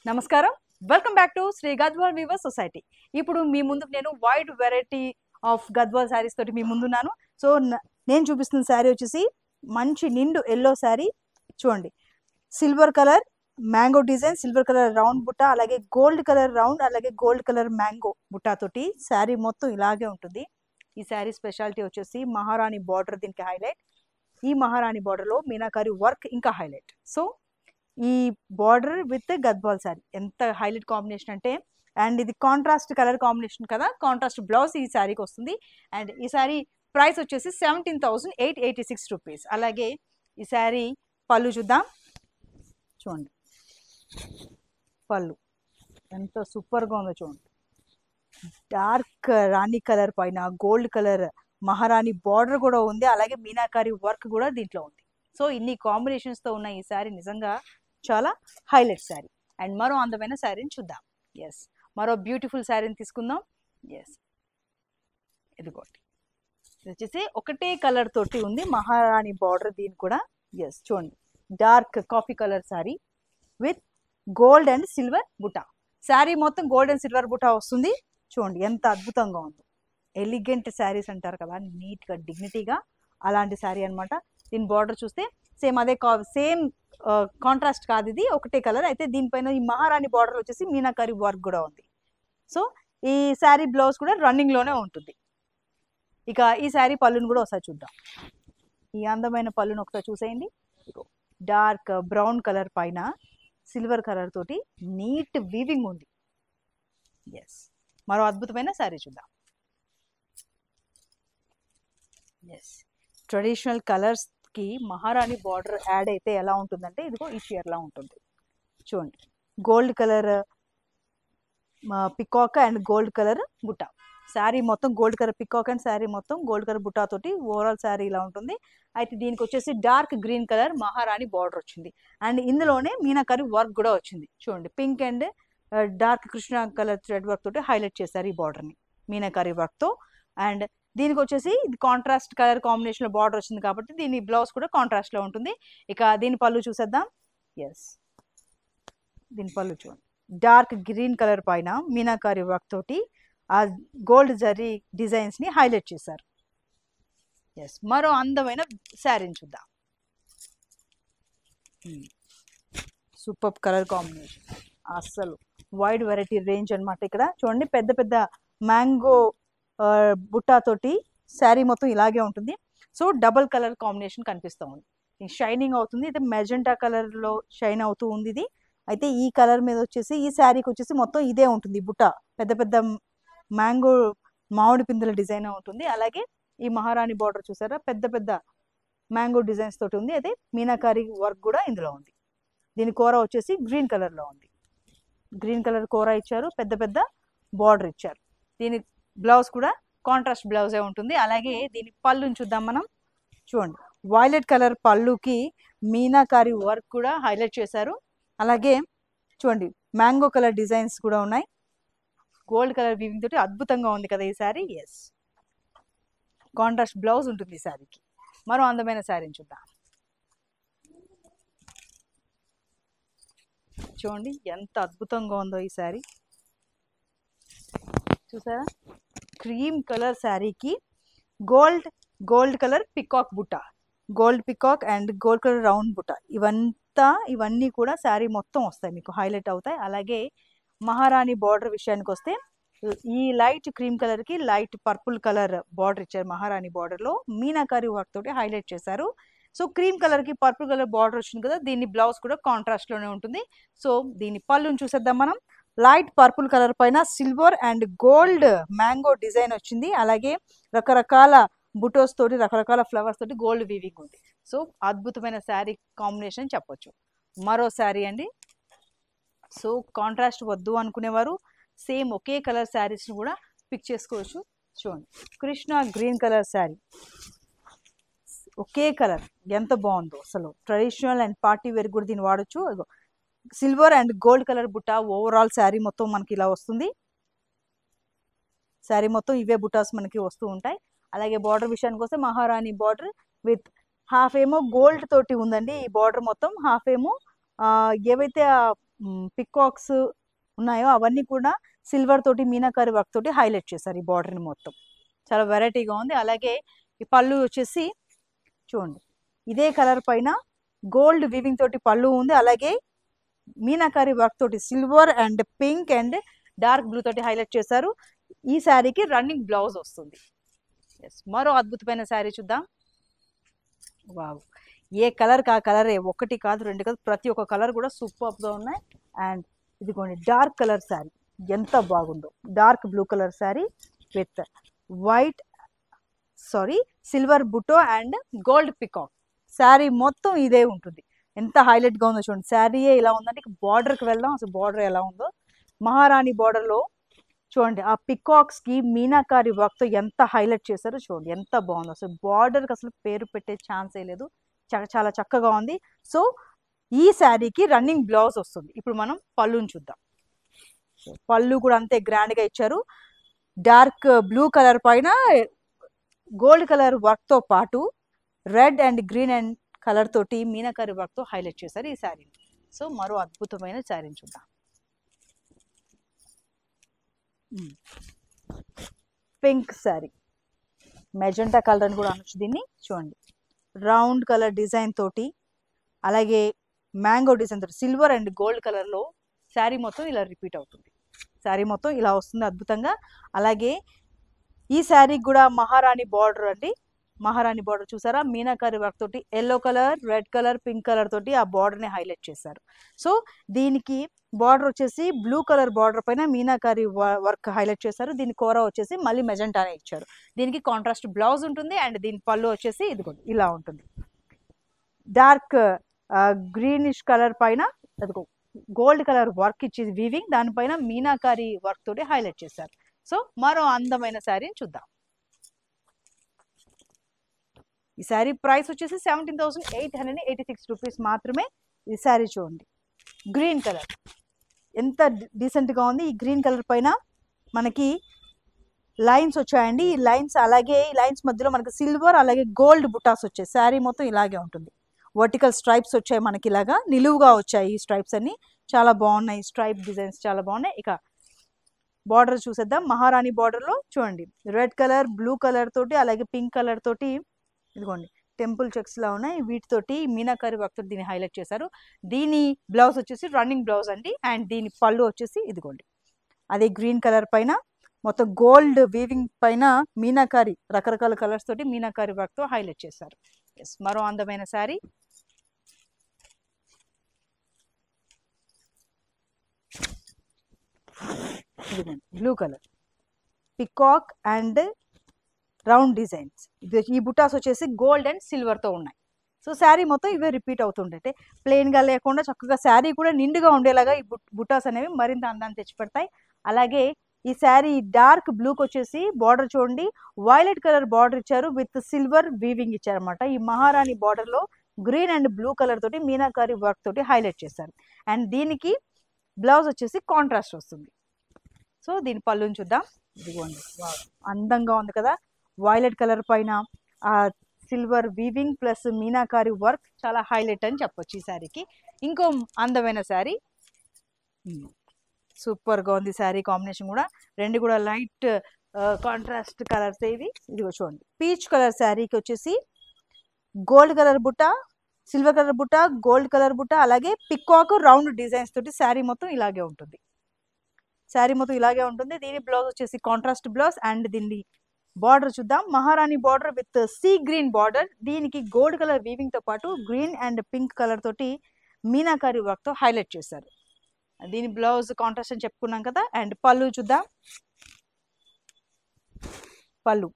నమస్కారం. Welcome back to Shri Gadwal weavers society. ఇప్పుడు మీ ముందుకు నేను wide variety of Gadwal saris తోటి మీ ముందున్నాను. సో నేను చూపిస్తున్న శారీ వచ్చేసి మంచి నిండు ఎల్లో శారీ. చూడండి, silver colour mango design, silver colour round బుట్ట, అలాగే గోల్డ్ కలర్ రౌండ్, అలాగే గోల్డ్ కలర్ మ్యాంగో బుట్టా తోటి శారీ మొత్తం ఇలాగే ఉంటుంది. ఈ శారీ స్పెషాలిటీ వచ్చేసి మహారాణి బార్డర్ దీనికి హైలైట్. ఈ మహారాణి బార్డర్ లో మీనాకారి వర్క్ ఇంకా హైలైట్. సో ఈ బార్డర్ విత్ గద్వాల్ శారీ ఎంత హైలైట్ కాంబినేషన్ అంటే, అండ్ ఇది కాంట్రాస్ట్ కలర్ కాంబినేషన్ కదా, కాంట్రాస్ట్ బ్లౌజ్ ఈ శారీకి వస్తుంది. అండ్ ఈ శారీ ప్రైస్ వచ్చేసి 17,886 రూపీస్. అలాగే ఈ శారీ పళ్ళు చూద్దాం. చూడండి పళ్ళు ఎంత సూపర్గా ఉందో చూడండి. డార్క్ రాణి కలర్ పైన గోల్డ్ కలర్ మహారాణి బార్డర్ కూడా ఉంది, అలాగే మీనాకారి వర్క్ కూడా దీంట్లో ఉంది. సో ఇన్ని కాంబినేషన్స్తో ఉన్న ఈ శారీ నిజంగా చాలా హైలైట్ శారీ. అండ్ మరో అందమైన శారీని చూద్దాం. ఎస్, మరో బ్యూటిఫుల్ శారీని తీసుకుందాం. ఎస్, ఇదిగోండి, ఇది వచ్చేసి ఒకటే కలర్ తోటి ఉంది మహారాణి బార్డర్ దీని కూడా. ఎస్ చూడండి, dark coffee colour sari with gold and silver buta. Sari మొత్తం గోల్డ్ అండ్ సిల్వర్ బుటా వస్తుంది. చూడండి ఎంత అద్భుతంగా ఉందో. ఎలిగెంట్ శారీస్ అంటారు కదా, నీట్గా డిగ్నిటీగా, అలాంటి శారీ అనమాట. దీని బార్డర్ చూస్తే సేమ్ అదే సేమ్ కాంట్రాస్ట్ కాదు, ఇది ఒకటే కలర్. అయితే దీనిపైన ఈ మహారాణి బార్డర్ వచ్చేసి మీనాకారి వర్క్ కూడా ఉంది. సో ఈ శారీ బ్లౌజ్ కూడా రన్నింగ్లోనే ఉంటుంది. ఇక ఈ శారీ పళ్ళును కూడా ఒకసారి చూద్దాం. ఈ అందమైన పళ్ళును ఒకసారి చూసేయండి. డార్క్ బ్రౌన్ కలర్ పైన సిల్వర్ కలర్ తోటి నీట్ వీవింగ్ ఉంది. ఎస్, మరో అద్భుతమైన శారీ చూద్దాం. ఎస్, ట్రెడిషనల్ కలర్స్ కి మహారాణి బార్డర్ యాడ్ అయితే ఎలా ఉంటుందంటే, ఇదిగో ఈ చీరలా ఉంటుంది. చూడండి, gold colour peacock and gold colour బుట్ట. శారీ మొత్తం gold colour peacock and sari మొత్తం గోల్డ్ కలర్ బుట్టా తోటి ఓవరాల్ శారీ ఇలా ఉంటుంది. అయితే దీనికి వచ్చేసి డార్క్ గ్రీన్ కలర్ మహారాణి బార్డర్ వచ్చింది. అండ్ ఇందులోనే మీనాకారి వర్క్ కూడా వచ్చింది. చూడండి, pink and dark Krishna colour thread work తోటి హైలైట్ చేశారు ఈ బార్డర్ని మీనాకారి వర్క్తో. అండ్ దీనికి వచ్చేసి ఇది కాంట్రాస్ట్ కలర్ కాంబినేషన్లో బార్డర్ వచ్చింది కాబట్టి దీని బ్లౌజ్ కూడా కాంట్రాస్ట్లో ఉంటుంది. ఇక దీని పళ్ళు చూసేద్దాం. ఎస్, దీని పళ్ళు చూడండి, డార్క్ గ్రీన్ కలర్ పైన మీనాకారి వర్క్ తోటి ఆ గోల్డ్ జరీ డిజైన్స్ని హైలైట్ చేశారు. ఎస్, మరో అందమైన శారీని చూద్దాం. సూపర్ కలర్ కాంబినేషన్, అస్సలు వైడ్ వెరైటీ రేంజ్ అనమాట. ఇక్కడ చూడండి, పెద్ద పెద్ద మ్యాంగో బుట్టా తోటి శారీ మొత్తం ఇలాగే ఉంటుంది. సో డబల్ కలర్ కాంబినేషన్ కనిపిస్తూ ఉంది, షైనింగ్ అవుతుంది. అయితే మెజెంటా కలర్లో షైన్ అవుతూ ఉంది ఇది. అయితే ఈ కలర్ మీద వచ్చేసి ఈ శారీకి వచ్చేసి మొత్తం ఇదే ఉంటుంది బుట్ట, పెద్ద పెద్ద మ్యాంగో మామిడి పిందెల డిజైన్ ఉంటుంది. అలాగే ఈ మహారాణి బార్డర్ చూసారా, పెద్ద పెద్ద మ్యాంగో డిజైన్స్ తోటి ఉంది. అయితే మీనాకారి వర్క్ కూడా ఇందులో ఉంది. దీని కూర వచ్చేసి గ్రీన్ కలర్లో ఉంది. గ్రీన్ కలర్ కూర ఇచ్చారు, పెద్ద పెద్ద బార్డర్ ఇచ్చారు. దీని బ్లౌజ్ కూడా కాంట్రాస్ట్ బ్లౌజే ఉంటుంది. అలాగే దీని పళ్ళుని చూద్దాం మనం. చూడండి, వైలెట్ కలర్ పళ్ళుకి మీనాకారి వర్క్ కూడా హైలైట్ చేశారు. అలాగే చూడండి, మ్యాంగో కలర్ డిజైన్స్ కూడా ఉన్నాయి. గోల్డ్ కలర్ వీవింగ్ తోటి అద్భుతంగా ఉంది కదా ఈ శారీ. ఎస్, కాంట్రాస్ట్ బ్లౌజ్ ఉంటుంది ఈ శారీకి. మరో అందమైన శారీని చూద్దాం. చూడండి ఎంత అద్భుతంగా ఉందో ఈ శారీ. చూసారా, క్రీమ్ కలర్ శారీకి గోల్డ్ కలర్ పికాక్ బుట్ట, gold peacock and gold colour round బుట్ట, ఇవన్నీ కూడా శారీ మొత్తం వస్తాయి, మీకు హైలైట్ అవుతాయి. అలాగే మహారాణి బార్డర్ విషయానికి వస్తే ఈ లైట్ క్రీమ్ కలర్కి లైట్ పర్పుల్ కలర్ బార్డర్ ఇచ్చారు. మహారాణి బార్డర్లో మీనాకారి వర్క్ తోటి హైలైట్ చేశారు. సో క్రీమ్ కలర్కి పర్పుల్ కలర్ బార్డర్ వచ్చింది కదా, దీని బ్లౌజ్ కూడా కాంట్రాస్ట్లోనే ఉంటుంది. సో దీని పళ్ళుని చూసేద్దాం మనం. లైట్ పర్పుల్ కలర్ పైన silver and gold mango design వచ్చింది. అలాగే రకరకాల బుటోస్ తోటి రకరకాల ఫ్లవర్స్ తోటి గోల్డ్ వీవింగ్ ఉంది. సో అద్భుతమైన శారీ కాంబినేషన్ చెప్పొచ్చు. మరో శారీ అండి. సో కాంట్రాస్ట్ వద్దు అనుకునేవారు సేమ్ ఒకే కలర్ శారీస్ని కూడా పిక్ చేసుకోవచ్చు. చూడండి, కృష్ణ గ్రీన్ కలర్ శారీ, ఒకే కలర్, ఎంత బాగుందో అసలు. ట్రెడిషనల్ అండ్ పార్టీ వేర్ కూడా దీన్ని వాడచ్చు. సిల్వర్ అండ్ గోల్డ్ కలర్ బుట్ట ఓవరాల్ శారీ మొత్తం మనకి ఇలా వస్తుంది. శారీ మొత్తం ఇవే బుటాస్ మనకి వస్తూ ఉంటాయి. అలాగే బార్డర్ విషయానికి వస్తే మహారాణి బార్డర్ విత్ హాఫ్ ఏమో గోల్డ్ తోటి ఉందండి ఈ బార్డర్ మొత్తం, హాఫ్ ఏమో ఏవైతే పికాక్స్ ఉన్నాయో అవన్నీ కూడా సిల్వర్ తోటి మీనాకారి వర్క్ తోటి హైలైట్ చేశారు ఈ బార్డర్ని మొత్తం. చాలా వెరైటీగా ఉంది. అలాగే ఈ పళ్ళు వచ్చేసి చూడండి, ఇదే కలర్ పైన గోల్డ్ వీవింగ్ తోటి పళ్ళు ఉంది. అలాగే మీనాకారి వర్క్ తోటి silver and pink and dark blue తోటి హైలైట్ చేశారు. ఈ శారీకి రన్నింగ్ బ్లౌజ్ వస్తుంది. ఎస్, మరో అద్భుతమైన శారీ చూద్దాం. వావ్, ఏ కలర్ కా కలరే, ఒకటి కాదు రెండు కాదు, ప్రతి ఒక్క కలర్ కూడా సూపర్గా ఉన్నాయి. అండ్ ఇదిగోండి డార్క్ కలర్ శారీ, ఎంత బాగుందో. Dark blue colour sari with white silver బుటో అండ్ గోల్డ్ పికాక్. శారీ మొత్తం ఇదే ఉంటుంది. ఎంత హైలైట్గా ఉందో చూడండి. శారీయే ఇలా ఉందంటే బార్డర్కి వెళ్దాం, అసలు బార్డర్ ఎలా ఉందో. మహారాణి బార్డర్లో చూడండి ఆ పికాక్స్కి మీనాకారి వర్క్తో ఎంత హైలైట్ చేశారో చూడండి, ఎంత బాగుందో. అసలు బార్డర్కి అసలు పేరు పెట్టే ఛాన్సే లేదు. చాలా చక్కగా ఉంది. సో ఈ శారీకి రన్నింగ్ బ్లౌజ్ వస్తుంది. ఇప్పుడు మనం పళ్ళుని చూద్దాం. పళ్ళు కూడా అంతే గ్రాండ్గా ఇచ్చారు. డార్క్ బ్లూ కలర్ పైన గోల్డ్ కలర్ వర్క్తో పాటు red and green and colour తోటి మీనాకారి వర్క్తో హైలైట్ చేశారు ఈ శారీని. సో మరో అద్భుతమైన శారీని చూద్దాం. పింక్ శారీ, మెజెంటా కలర్ అని కూడా అనొచ్చు దీన్ని. చూడండి రౌండ్ కలర్ డిజైన్ తోటి, అలాగే మ్యాంగో డిజైన్ తోటి సిల్వర్ అండ్ గోల్డ్ కలర్లో శారీ మొత్తం ఇలా రిపీట్ అవుతుంది. శారీ మొత్తం ఇలా వస్తుంది అద్భుతంగా. అలాగే ఈ శారీకి కూడా మహారాణి బార్డర్ అండి. మహారాణి బార్డర్ చూసారా, మీనాకారి వర్క్ తోటి yellow colour, red colour, pink colour తోటి ఆ బార్డర్ని హైలైట్ చేశారు. సో దీనికి బార్డర్ వచ్చేసి బ్లూ కలర్ బార్డర్ పైన మీనాకారి వర్క్ హైలైట్ చేశారు. దీని కూర వచ్చేసి మళ్ళీ మెజెంటానే ఇచ్చారు. దీనికి కాంట్రాస్ట్ బ్లౌజ్ ఉంటుంది. అండ్ దీని పళ్ళు వచ్చేసి ఇదిగోండి ఇలా ఉంటుంది. డార్క్ గ్రీనిష్ కలర్ పైన అదిగో గోల్డ్ కలర్ వర్క్ ఇచ్చేది వీవింగ్, దానిపైన మీనాకారి వర్క్ తోటి హైలైట్ చేశారు. సో మరో అందమైన శారీని చూద్దాం. ఈ శారీ ప్రైస్ వచ్చేసి 17,886 రూపీస్ మాత్రమే. ఈ శారీ చూడండి, గ్రీన్ కలర్ ఎంత డీసెంట్గా ఉంది. ఈ గ్రీన్ కలర్ పైన మనకి లైన్స్ వచ్చాయండి. ఈ లైన్స్, అలాగే ఈ లైన్స్ మధ్యలో మనకి సిల్వర్ అలాగే గోల్డ్ బుటాస్ వచ్చాయి. శారీ మొత్తం ఇలాగే ఉంటుంది. వర్టికల్ స్ట్రైప్స్ వచ్చాయి మనకి, ఇలాగా నిలువుగా వచ్చాయి. ఈ స్ట్రైప్స్ అన్ని చాలా బాగున్నాయి. స్ట్రైప్ డిజైన్స్ చాలా బాగున్నాయి. ఇక బార్డర్ చూసేద్దాం. మహారాణి బార్డర్లో చూడండి రెడ్ కలర్, బ్లూ కలర్ తోటి అలాగే పింక్ కలర్ తోటి ఇదిగోండి టెంపుల్ చెక్స్ లా ఉన్నాయి. వీటితోటి మీనాకారి వర్క్ తోటి దీన్ని హైలైట్ చేశారు. దీని బ్లౌజ్ వచ్చేసి రన్నింగ్ బ్లౌజ్ అండి. అండ్ దీని పళ్ళు వచ్చేసి ఇదిగోండి అదే గ్రీన్ కలర్ పైన మొత్తం గోల్డ్ వీవింగ్ పైన మీనాకారి రకరకాల కలర్స్ తోటి మీనాకారి వర్క్ తో హైలైట్ చేశారు. ఎస్, మరో అందమైన sari. Blue colour peacock and round designs. ఈ బుటాస్ వచ్చేసి గోల్డ్ అండ్ సిల్వర్ తో ఉన్నాయి. సో శారీ మొత్తం ఇవే రిపీట్ అవుతుంటే ప్లెయిన్ గా లేకుండా చక్కగా శారీ కూడా నిండుగా ఉండేలాగా ఈ బుటాస్ అనేవి మరింత అందాన్ని తెచ్చిపెడతాయి. అలాగే ఈ శారీ డార్క్ బ్లూకి వచ్చేసి బార్డర్ చూడండి వైలెట్ కలర్ బార్డర్ ఇచ్చారు విత్ సిల్వర్ వీవింగ్ ఇచ్చారనమాట. ఈ మహారాణి బార్డర్ లో గ్రీన్ అండ్ బ్లూ కలర్ తోటి మీనాకారి వర్క్ తోటి హైలైట్ చేశారు. అండ్ దీనికి బ్లౌజ్ వచ్చేసి కాంట్రాస్ట్ వస్తుంది. సో దీని పళ్ళుని చూద్దాం. ఇదిగోండి అందంగా ఉంది కదా, వైలెట్ కలర్ పైన ఆ silver weaving plus meenakari work చాలా హైలైట్ అని చెప్పొచ్చు ఈ శారీకి. ఇంకో అందమైన శారీ, సూపర్గా ఉంది శారీ కాంబినేషన్ కూడా. రెండు కూడా లైట్ కాంట్రాస్ట్ కలర్స్ ఇవి. ఇదిగో చూడండి పీచ్ కలర్ శారీకి వచ్చేసి గోల్డ్ కలర్ బుట్ట, సిల్వర్ కలర్ బుట్ట, గోల్డ్ కలర్ బుట్ట అలాగే పికాక్ రౌండ్ డిజైన్స్ తోటి శారీ మొత్తం ఇలాగే ఉంటుంది. శారీ మొత్తం ఇలాగే ఉంటుంది. దీని బ్లౌజ్ వచ్చేసి కాంట్రాస్ట్ బ్లౌజ్. అండ్ దీన్ని బార్డర్ చూద్దాం. మహారాణి border with sea green border. దీనికి గోల్డ్ కలర్ వీవింగ్ తో పాటు గ్రీన్ అండ్ పింక్ కలర్ తోటి మీనాకారి వర్క్ తో హైలైట్ చేశారు. దీని బ్లౌజ్ కాంట్రాస్ట్ అని చెప్పుకున్నాం కదా. అండ్ పళ్ళు చూద్దాం. పళ్ళు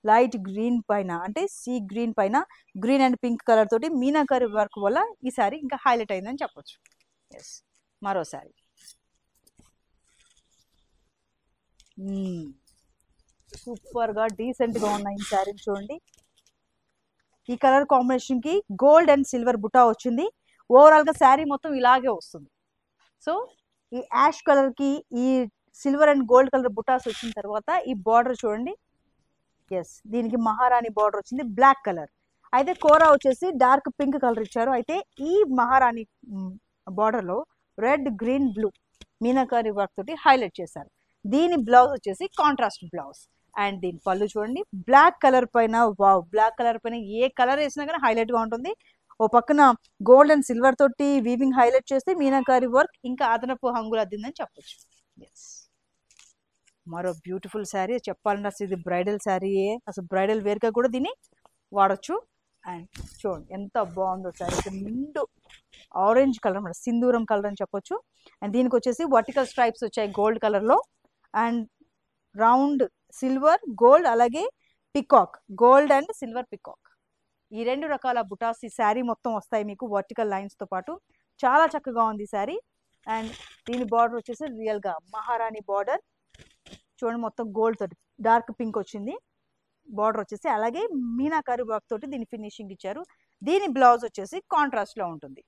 లైట్ గ్రీన్ పైన అంటే సీ గ్రీన్ పైన గ్రీన్ అండ్ పింక్ కలర్ తోటి మీనాకారి వర్క్ వల్ల ఈ శారీ ఇంకా హైలైట్ అయిందని చెప్పొచ్చు. ఎస్, మరో శారీ. సూపర్ గా డీసెంట్ గా ఉన్నాయి ఈ శారీ చూడండి. ఈ కలర్ కాంబినేషన్ కి గోల్డ్ అండ్ సిల్వర్ బుటా వచ్చింది. ఓవరాల్ గా శారీ మొత్తం ఇలాగే వస్తుంది. సో ఈ యాష్ కలర్ కి ఈ సిల్వర్ అండ్ గోల్డ్ కలర్ బుటాస్ వచ్చిన తర్వాత ఈ బార్డర్ చూడండి. ఎస్, దీనికి మహారాణి బార్డర్ వచ్చింది బ్లాక్ కలర్. అయితే కోరా వచ్చేసి డార్క్ పింక్ కలర్ ఇచ్చారు. అయితే ఈ మహారాణి బార్డర్ లో red green blue meenakari work తోటి హైలైట్ చేశారు. దీని బ్లౌజ్ వచ్చేసి కాంట్రాస్ట్ బ్లౌజ్. అండ్ దీని పళ్ళు చూడండి, బ్లాక్ కలర్ పైన, వావ్, బ్లాక్ కలర్ పైన ఏ కలర్ వేసినా కానీ హైలైట్ గా ఉంటుంది. ఓ పక్కన గోల్డ్ అండ్ సిల్వర్ తోటి వీవింగ్ హైలైట్ చేస్తే మీనాకారి వర్క్ ఇంకా అదనపు హంగులు అద్దిందని చెప్పొచ్చు. ఎస్, మరో బ్యూటిఫుల్ శారీ. చెప్పాలంటే అసలు ఇది బ్రైడల్ శారీయే, అసలు బ్రైడల్ వేర్గా కూడా దీన్ని వాడచ్చు. అండ్ చూడండి ఎంత బాగుందో శారీ, నిండు ఆరెంజ్ కలర్ అన్నమాట, సింధూరం కలర్ అని చెప్పొచ్చు. అండ్ దీనికి వచ్చేసి వర్టికల్ స్ట్రైప్స్ వచ్చాయి గోల్డ్ కలర్లో. అండ్ రౌండ్ సిల్వర్ గోల్డ్, అలాగే peacock, gold and silver peacock, ఈ 2 రకాల బుటాస్ ఈ శారీ మొత్తం వస్తాయి మీకు వర్టికల్ లైన్స్తో పాటు. చాలా చక్కగా ఉంది శారీ. అండ్ దీని బార్డర్ వచ్చేసి రియల్గా మహారాణి బార్డర్ చూడండి, మొత్తం గోల్డ్ తోటి డార్క్ పింక్ వచ్చింది బార్డర్ వచ్చేసి, అలాగే మీనాకారి వర్క్ తోటి దీని ఫినిషింగ్ ఇచ్చారు. దీని బ్లౌజ్ వచ్చేసి కాంట్రాస్ట్లో ఉంటుంది.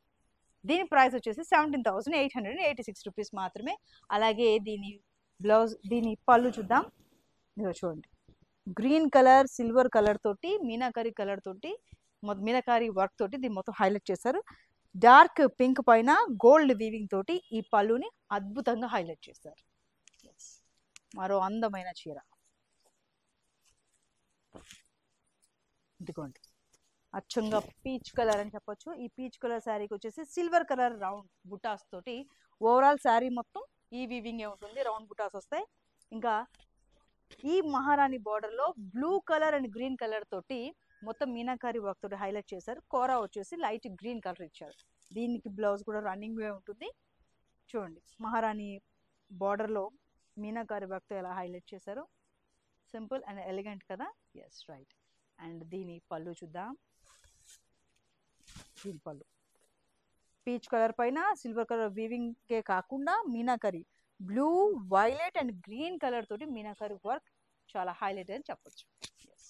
దీని ప్రైస్ వచ్చేసి 17,886 రూపీస్ మాత్రమే. అలాగే దీని బ్లౌజ్, దీని పళ్ళు చూద్దాం. ఇదిగో చూడండి, గ్రీన్ కలర్ సిల్వర్ కలర్ తోటి మీనాకారి కలర్ తోటి మీనాకారి వర్క్ తోటి దీన్ని మొత్తం హైలైట్ చేశారు. డార్క్ పింక్ పైన గోల్డ్ వీవింగ్ తోటి ఈ పళ్ళుని అద్భుతంగా హైలైట్ చేశారు. మరో అందమైన చీర ఇదిగోండి, అచ్చంగా పీచ్ కలర్ అని చెప్పొచ్చు. ఈ పీచ్ కలర్ శారీకి వచ్చేసి సిల్వర్ కలర్ రౌండ్ బుటాస్ తోటి ఓవరాల్ శారీ మొత్తం ఈ వీవింగ్ ఉంటుంది, రౌండ్ బుటాస్ వస్తాయి. ఇంకా ఈ మహారాణి బార్డర్ లో blue colour and green colour తోటి మొత్తం మీనాకారి వర్క్ తోటి హైలైట్ చేశారు. కోరా వచ్చేసి లైట్ గ్రీన్ కలర్ ఇచ్చారు. దీనికి బ్లౌజ్ కూడా రన్నింగ్ వే ఉంటుంది. చూడండి మహారాణి బార్డర్ లో మీనాకారి వర్క్ తో ఎలా హైలైట్ చేశారు, సింపుల్ అండ్ ఎలిగెంట్ కదా. Yes, right. అండ్ దీని పళ్ళు చూద్దాం. దీని పళ్ళు పీచ్ కలర్ పైన సిల్వర్ కలర్ వీవింగ్ కే కాకుండా meenakari blue, violet and green colour తోటి మీనాకారి వర్క్ చాలా హైలైట్ అని చెప్పొచ్చు. ఎస్,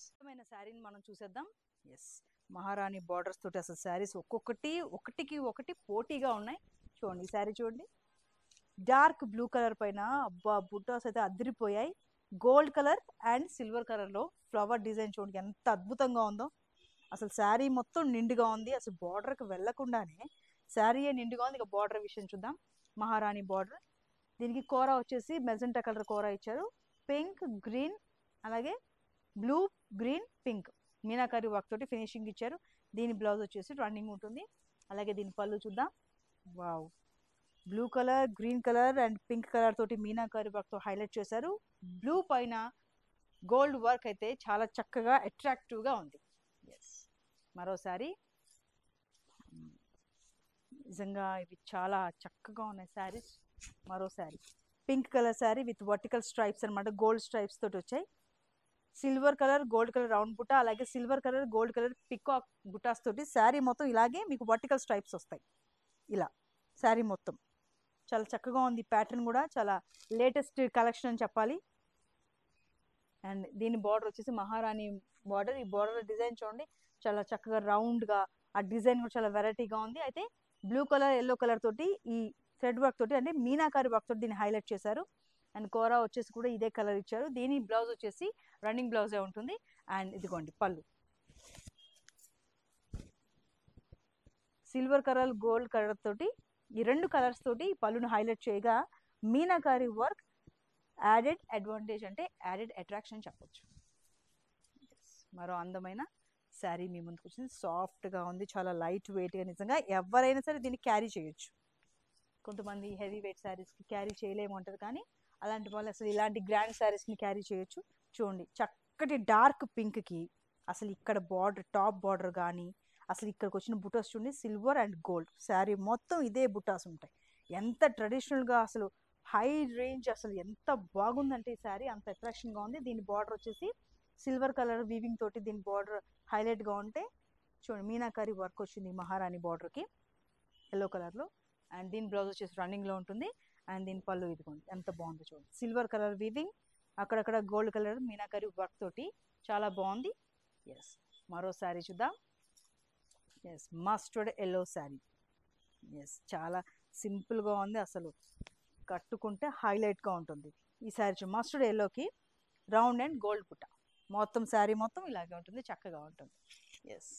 శారీని మనం చూసేద్దాం. ఎస్, మహారాణి బార్డర్స్ తోటి అసలు శారీస్ ఒకటికి ఒకటి పోటీగా ఉన్నాయి. చూడండి ఈ శారీ చూడండి, డార్క్ బ్లూ కలర్ పైన అబ్బా బుట్టాస్ అయితే అదిరిపోయాయి. Gold colour and silver colour లో ఫ్లవర్ డిజైన్ చూడండి ఎంత అద్భుతంగా ఉందో. అసలు శారీ మొత్తం నిండుగా ఉంది, అసలు బార్డర్కి వెళ్లకుండానే శారీ నిండుగా ఉంది. ఇక బార్డర్ విషయం చూద్దాం. మహారాణి బార్డర్, దీనికి కోరా వచ్చేసి మెజెంటా కలర్ కోరా ఇచ్చారు. పింక్, గ్రీన్, అలాగే blue, green, pink meenakari work తోటి ఫినిషింగ్ ఇచ్చారు. దీని బ్లౌజ్ వచ్చేసి రన్నింగ్ ఉంటుంది. అలాగే దీని పళ్ళు చూద్దాం. Wow, blue colour, green colour and pink colour తోటి మీనాకారి వర్క్ తో హైలైట్ చేశారు. బ్లూ పైన గోల్డ్ వర్క్ అయితే చాలా చక్కగా అట్రాక్టివ్ గా ఉంది. ఎస్, మరోసారి నిజంగా ఇవి చాలా చక్కగా ఉన్నాయి శారీస్. మరో sari pink colour sari with vertical stripes అనమాట, గోల్డ్ స్ట్రైప్స్ తోటి వచ్చాయి. Silver colour gold colour round బుట్ట, అలాగే silver colour gold colour peacock బుటాస్ తోటి శారీ మొత్తం ఇలాగే మీకు వర్టికల్ స్ట్రైప్స్ వస్తాయి. ఇలా శారీ మొత్తం చాలా చక్కగా ఉంది. ప్యాటర్న్ కూడా చాలా లేటెస్ట్ కలెక్షన్ అని చెప్పాలి. అండ్ దీని బార్డర్ వచ్చేసి మహారాణి బార్డర్. ఈ బార్డర్ డిజైన్ చూడండి చాలా చక్కగా రౌండ్ గా, ఆ డిజైన్ కూడా చాలా వెరైటీగా ఉంది. అయితే బ్లూ కలర్ ఎల్లో కలర్ తోటి ఈ థ్రెడ్ వర్క్ తోటి అంటే మీనాకారి వర్క్ తోటి దీన్ని హైలైట్ చేశారు. అండ్ కోరా వచ్చేసి కూడా ఇదే కలర్ ఇచ్చారు. దీని బ్లౌజ్ వచ్చేసి రన్నింగ్ బ్లౌజే ఉంటుంది. అండ్ ఇదిగోండి పళ్ళు, సిల్వర్ కలర్ గోల్డ్ కలర్ తోటి ఈ 2 కలర్స్ తోటి పళ్ళును హైలైట్ చేయగా మీనాకారి వర్క్ యాడెడ్ అడ్వాంటేజ్ అంటే యాడెడ్ అట్రాక్షన్ చెప్పొచ్చు. మరో అందమైన శారీ మీ ముందుకు వచ్చింది. సాఫ్ట్గా ఉంది, చాలా లైట్ వెయిట్గా, నిజంగా ఎవరైనా సరే దీన్ని క్యారీ చేయొచ్చు. కొంతమంది హెవీ వెయిట్ శారీస్కి క్యారీ చేయలేము అంటారు, కానీ అలాంటి వాళ్ళు అసలు ఇలాంటి గ్రాండ్ శారీస్ని క్యారీ చేయొచ్చు. చూడండి చక్కటి డార్క్ పింక్కి అసలు ఇక్కడ బార్డర్, టాప్ బార్డర్ కానీ అసలు ఇక్కడికి వచ్చిన బుటాస్ చూడండి, సిల్వర్ అండ్ గోల్డ్ శారీ మొత్తం ఇదే బుటాస్ ఉంటాయి. ఎంత ట్రెడిషనల్గా అసలు హై రేంజ్, అసలు ఎంత బాగుందంటే ఈ శారీ అంత అట్రాక్షన్గా ఉంది. దీని బార్డర్ వచ్చేసి సిల్వర్ కలర్ వీవింగ్ తోటి దీని బార్డర్ హైలైట్గా ఉంటే చూడండి మీనాకారి వర్క్ వచ్చింది మహారాణి బార్డర్కి ఎల్లో కలర్లో. అండ్ దీని బ్లౌజ్ వచ్చేసి రన్నింగ్లో ఉంటుంది. అండ్ దీని పళ్ళు ఇదిగోండి ఎంత బాగుందో చూడండి, సిల్వర్ కలర్ వీవింగ్, అక్కడక్కడ గోల్డ్ కలర్ మీనాకారి వర్క్ తోటి చాలా బాగుంది. ఎస్, మరో శారీ చూద్దాం. Yes, mustard yellow sari. Yes, చాలా సింపుల్గా ఉంది, అసలు కట్టుకుంటే హైలైట్గా ఉంటుంది ఈ శారీ. మస్టర్డ్ ఎల్లోకి రౌండ్ అండ్ గోల్డ్ పుట్ట మొత్తం శారీ మొత్తం ఇలాగే ఉంటుంది, చక్కగా ఉంటుంది. ఎస్,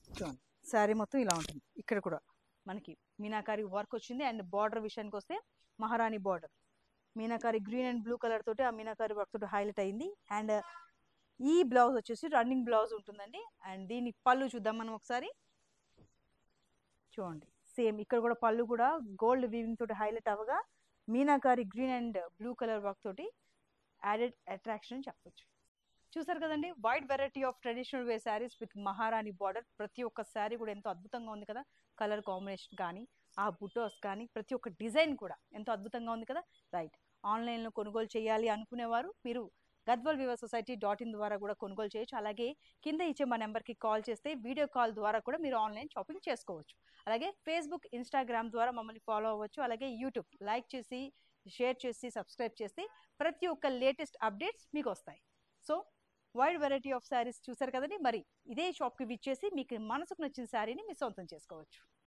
చూడండి శారీ మొత్తం ఇలా ఉంటుంది. ఇక్కడ కూడా మనకి మీనాకారి వర్క్ వచ్చింది. అండ్ బార్డర్ విషయానికి వస్తే మహారాణి border meenakari green and blue colour తోటి ఆ మీనాకారి వర్క్ తోటి హైలైట్ అయింది. అండ్ ఈ బ్లౌజ్ వచ్చేసి రన్నింగ్ బ్లౌజ్ ఉంటుందండి. అండ్ దీని పళ్ళు చూద్దాం మనం ఒకసారి. చూడండి సేమ్ ఇక్కడ కూడా పళ్ళు కూడా గోల్డ్ వీవింగ్ తోటి హైలైట్ అవ్వగా meenakari green and blue colour work తోటి యాడెడ్ అట్రాక్షన్ అని చెప్పొచ్చు. చూసారు కదండి, wide variety of traditional wear saris with Maharani border. ప్రతి ఒక్క శారీ కూడా ఎంతో అద్భుతంగా ఉంది కదా. కలర్ కాంబినేషన్ కానీ ఆ బుటోస్ కానీ ప్రతి ఒక్క డిజైన్ కూడా ఎంతో అద్భుతంగా ఉంది కదా. రైట్, ఆన్లైన్లో కొనుగోలు చేయాలి అనుకునేవారు మీరు గద్వాల్ వీవర్స్ సొసైటీ .in ద్వారా కూడా కొనుగోలు చేయొచ్చు. అలాగే కింద ఇచ్చే మా నెంబర్కి కాల్ చేస్తే వీడియో కాల్ ద్వారా కూడా మీరు ఆన్లైన్ షాపింగ్ చేసుకోవచ్చు. అలాగే ఫేస్బుక్, ఇన్స్టాగ్రామ్ ద్వారా మమ్మల్ని ఫాలో అవ్వచ్చు. అలాగే యూట్యూబ్ లైక్ చేసి, షేర్ చేసి, సబ్స్క్రైబ్ చేసి ప్రతి ఒక్క లేటెస్ట్ అప్డేట్స్ మీకు వస్తాయి. So wide variety of saris చూసారు కదండి. మరి ఇదే షాప్కి విచ్చేసి మీకు మనసుకు నచ్చిన శారీని మీ సొంతం చేసుకోవచ్చు.